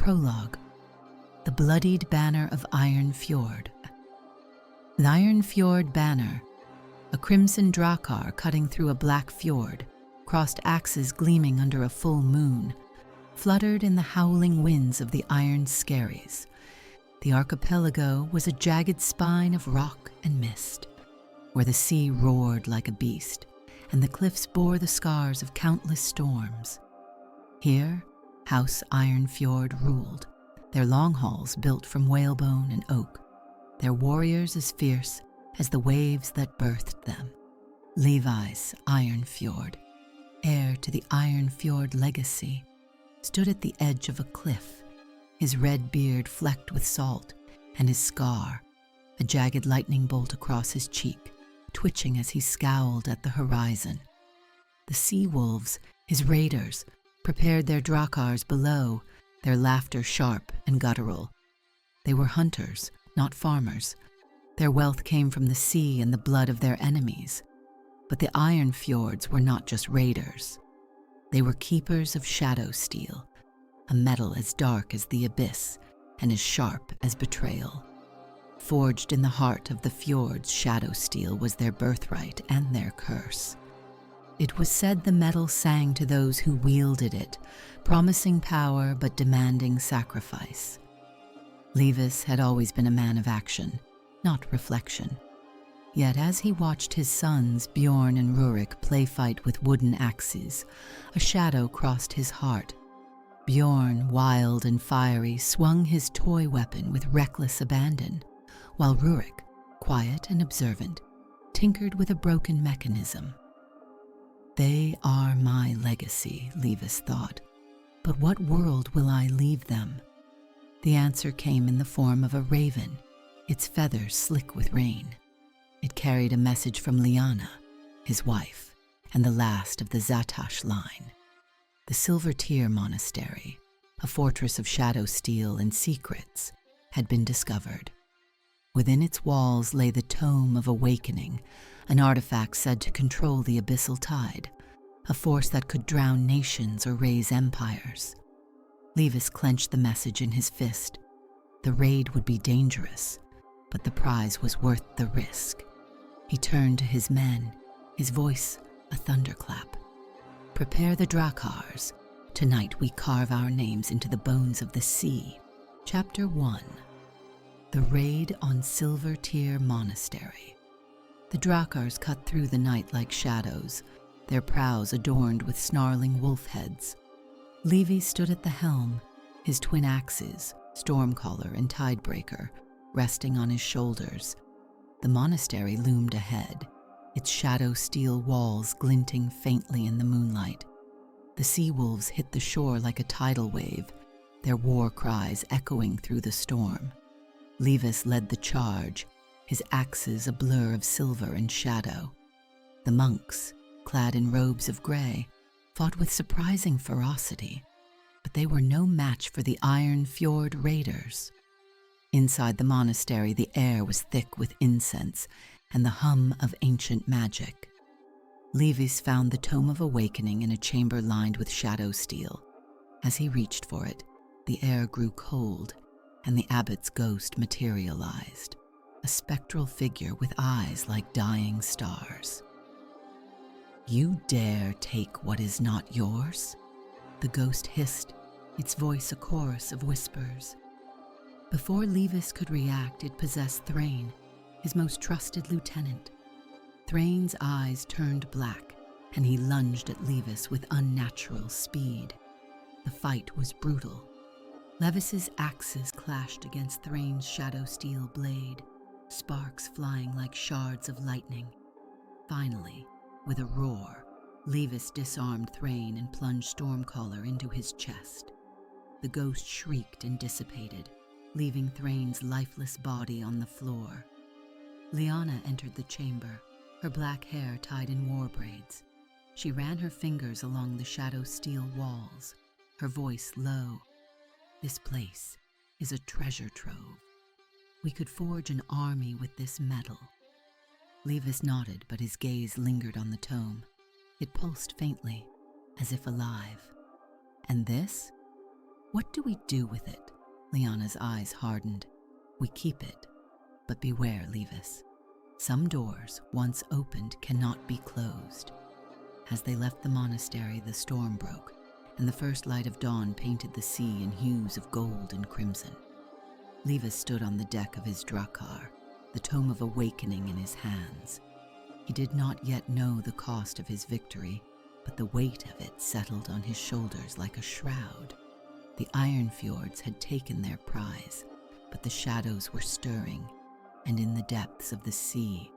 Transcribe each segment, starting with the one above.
Prologue. The Bloodied Banner of Iron Fjord. The Iron Fjord banner, a crimson drakkar cutting through a black fjord, crossed axes gleaming under a full moon, fluttered in the howling winds of the Iron Skerries. The archipelago was a jagged spine of rock and mist, where the sea roared like a beast, and the cliffs bore the scars of countless storms. Here, House Ironfjord ruled, their long halls built from whalebone and oak, their warriors as fierce as the waves that birthed them. Levis Ironfjord, heir to the Ironfjord legacy, stood at the edge of a cliff, his red beard flecked with salt, and his scar, a jagged lightning bolt across his cheek, twitching as he scowled at the horizon. The sea wolves, his raiders, prepared their drakkars below, their laughter sharp and guttural. They were hunters, not farmers. Their wealth came from the sea and the blood of their enemies. But the Iron Fjords were not just raiders. They were keepers of shadow steel, a metal as dark as the abyss and as sharp as betrayal. Forged in the heart of the fjords, shadow steel was their birthright and their curse. It was said the metal sang to those who wielded it, promising power but demanding sacrifice. Levis had always been a man of action, not reflection. Yet as he watched his sons Bjorn and Rurik play fight with wooden axes, a shadow crossed his heart. Bjorn, wild and fiery, swung his toy weapon with reckless abandon, while Rurik, quiet and observant, tinkered with a broken mechanism. They are my legacy, Levis thought, but what world will I leave them? The answer came in the form of a raven, its feathers slick with rain. It carried a message from Lyana, his wife, and the last of the Zatash line. The Silver Tear Monastery, a fortress of shadow steel and secrets, had been discovered. Within its walls lay the Tome of Awakening, an artifact said to control the Abyssal Tide, a force that could drown nations or raise empires. Levis clenched the message in his fist. The raid would be dangerous, but the prize was worth the risk. He turned to his men, his voice a thunderclap. Prepare the drakkars. Tonight we carve our names into the bones of the sea. Chapter 1. The Raid on Silver Tear Monastery. The drakkars cut through the night like shadows, their prows adorned with snarling wolf heads. Levi stood at the helm, his twin axes, Stormcaller and Tidebreaker, resting on his shoulders. The monastery loomed ahead, its shadow steel walls glinting faintly in the moonlight. The sea wolves hit the shore like a tidal wave, their war cries echoing through the storm. Levis led the charge, his axes a blur of silver and shadow. The monks, clad in robes of gray, fought with surprising ferocity, but they were no match for the Iron Fjord raiders. Inside the monastery, the air was thick with incense and the hum of ancient magic. Levis found the Tome of Awakening in a chamber lined with shadow steel. As he reached for it, the air grew cold, and the abbot's ghost materialized, a spectral figure with eyes like dying stars. You dare take what is not yours? The ghost hissed, its voice a chorus of whispers. Before Levis could react, it possessed Thrain, his most trusted lieutenant. Thrain's eyes turned black, and he lunged at Levis with unnatural speed. The fight was brutal. Levis's axes clashed against Thrain's shadow steel blade, sparks flying like shards of lightning. Finally, with a roar, Levis disarmed Thrain and plunged Stormcaller into his chest. The ghost shrieked and dissipated, leaving Thrain's lifeless body on the floor. Lyana entered the chamber, her black hair tied in war braids. She ran her fingers along the shadow steel walls, her voice low. This place is a treasure trove. We could forge an army with this metal. Levis nodded, but his gaze lingered on the tome. It pulsed faintly, as if alive. And this? What do we do with it? Lyana's eyes hardened. We keep it, but beware, Levis. Some doors, once opened, cannot be closed. As they left the monastery, the storm broke, and the first light of dawn painted the sea in hues of gold and crimson. Levis stood on the deck of his drakkar, the tome of awakening in his hands. He did not yet know the cost of his victory, but the weight of it settled on his shoulders like a shroud. The Ironfjords had taken their prize, but the shadows were stirring, and in the depths of the sea,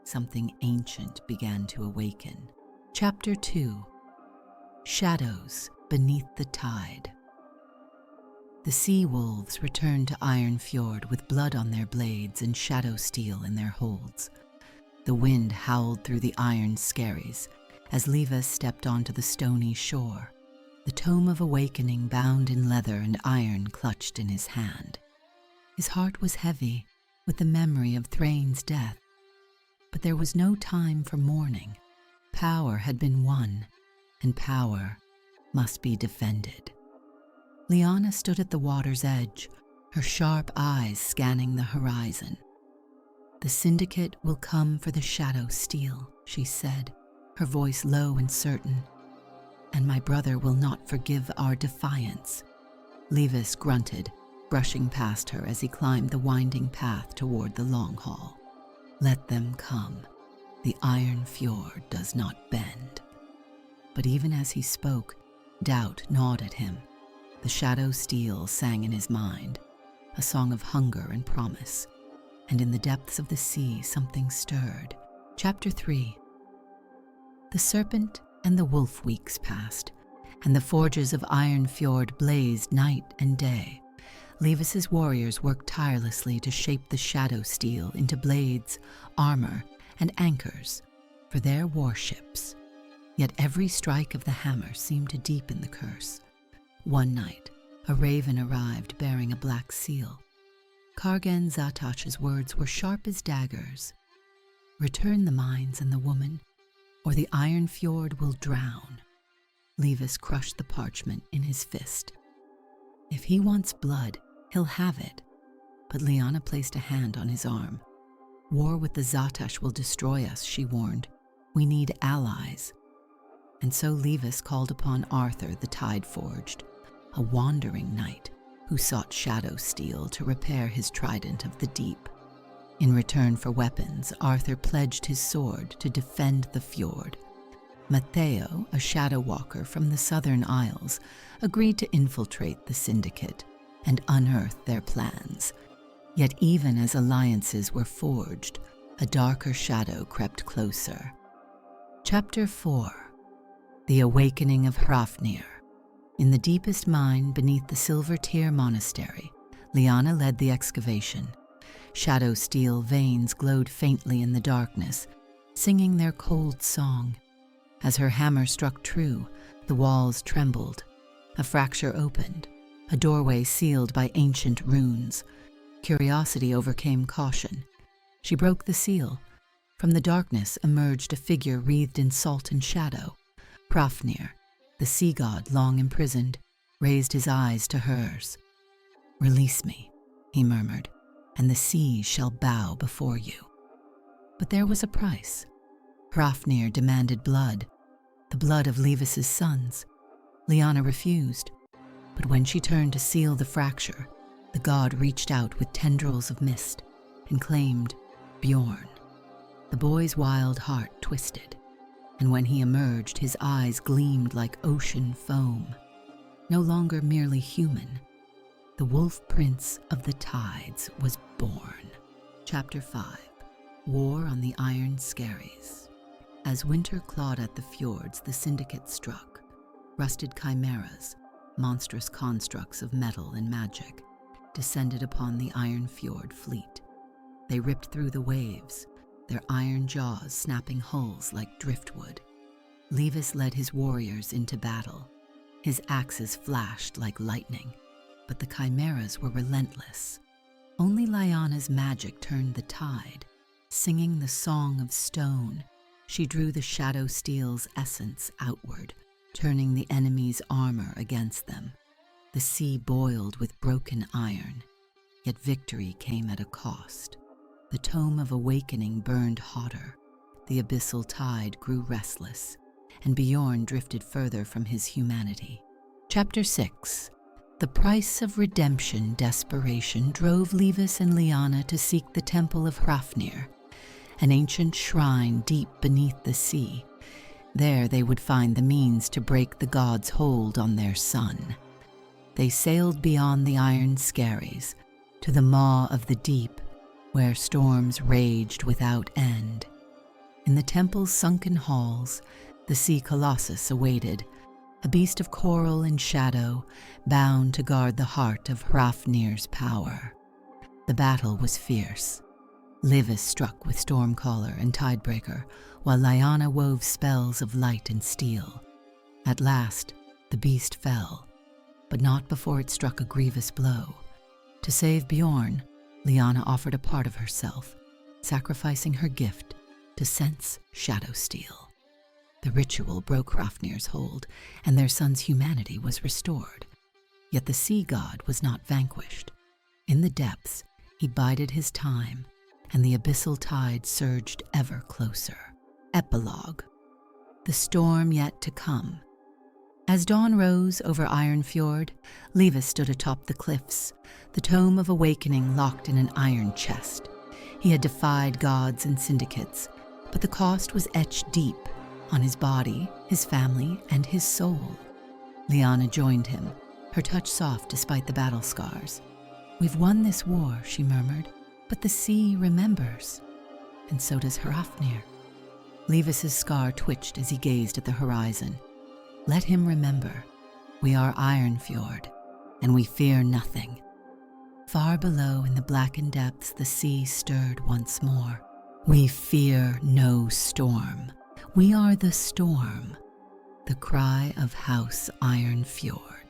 something ancient began to awaken. Chapter 2. Shadows Beneath the Tide. The sea wolves returned to Ironfjord with blood on their blades and shadow steel in their holds. The wind howled through the Iron Skerries as Levis stepped onto the stony shore, the tome of awakening bound in leather and iron clutched in his hand. His heart was heavy with the memory of Thrain's death, but there was no time for mourning. Power had been won, and power must be defended. Lyana stood at the water's edge, her sharp eyes scanning the horizon. "The Syndicate will come for the shadow steel," she said, her voice low and certain. "And my brother will not forgive our defiance." Levis grunted, brushing past her as he climbed the winding path toward the long hall. "Let them come. The Iron Fjord does not bend." But even as he spoke, doubt gnawed at him. The shadow steel sang in his mind, a song of hunger and promise, and in the depths of the sea something stirred. Chapter 3. The serpent and the wolf weeks passed, and the forges of Ironfjord blazed night and day. Levis's warriors worked tirelessly to shape the shadow steel into blades, armor, and anchors for their warships. Yet every strike of the hammer seemed to deepen the curse. One night, a raven arrived bearing a black seal. Kargen Zatash's words were sharp as daggers. "Return the mines and the woman, or the Ironfjord will drown." Levis crushed the parchment in his fist. "If he wants blood, he'll have it." But Lyana placed a hand on his arm. "War with the Zatash will destroy us," she warned. "We need allies." And so Levis called upon Arthur the Tide-forged, a wandering knight who sought shadow steel to repair his trident of the deep. In return for weapons, Arthur pledged his sword to defend the fjord. Matteo, a shadow walker from the southern isles, agreed to infiltrate the Syndicate and unearth their plans. Yet even as alliances were forged, a darker shadow crept closer. Chapter 4. The Awakening of Hrafnir. In the deepest mine beneath the Silver Tear Monastery, Lyana led the excavation. Shadow steel veins glowed faintly in the darkness, singing their cold song. As her hammer struck true, the walls trembled. A fracture opened, a doorway sealed by ancient runes. Curiosity overcame caution. She broke the seal. From the darkness emerged a figure wreathed in salt and shadow. Hrafnir, the sea god long imprisoned, raised his eyes to hers. "Release me," he murmured, "and the sea shall bow before you." But there was a price. Hrafnir demanded blood, the blood of Levis's sons. Lyana refused, but when she turned to seal the fracture, the god reached out with tendrils of mist and claimed Bjorn. The boy's wild heart twisted, and when he emerged, his eyes gleamed like ocean foam. No longer merely human, the wolf prince of the tides was born. Chapter 5. War on the Iron Skerries. As winter clawed at the fjords, the Syndicate struck. Rusted chimeras, monstrous constructs of metal and magic, descended upon the Ironfjord fleet. They ripped through the waves, their iron jaws snapping hulls like driftwood. Levis led his warriors into battle. His axes flashed like lightning, but the chimeras were relentless. Only Lyana's magic turned the tide. Singing the song of stone, she drew the shadow steel's essence outward, turning the enemy's armor against them. The sea boiled with broken iron, yet victory came at a cost. The tome of awakening burned hotter, the Abyssal Tide grew restless, and Bjorn drifted further from his humanity. Chapter 6. The price of redemption desperation drove Levis and Lyana to seek the Temple of Hrafnir, an ancient shrine deep beneath the sea. There they would find the means to break the gods' hold on their son. They sailed beyond the Iron Skerries, to the maw of the deep, where storms raged without end. In the temple's sunken halls, the sea colossus awaited, a beast of coral and shadow, bound to guard the heart of Hrafnir's power. The battle was fierce. Levis struck with Stormcaller and Tidebreaker, while Lyana wove spells of light and steel. At last, the beast fell, but not before it struck a grievous blow. To save Bjorn, Lyana offered a part of herself, sacrificing her gift to sense shadowsteel. The ritual broke Hrafnir's hold, and their son's humanity was restored. Yet the sea god was not vanquished. In the depths, he bided his time, and the Abyssal Tide surged ever closer. Epilogue. The storm yet to come. As dawn rose over Ironfjord, Levis stood atop the cliffs, the tome of awakening locked in an iron chest. He had defied gods and syndicates, but the cost was etched deep on his body, his family, and his soul. Lyana joined him, her touch soft despite the battle scars. "We've won this war," she murmured, "but the sea remembers, and so does Hrafnir." Levis's scar twitched as he gazed at the horizon. Let him remember, we are Ironfjord, and we fear nothing. Far below in the blackened depths, the sea stirred once more. We fear no storm. We are the storm. The cry of House Ironfjord.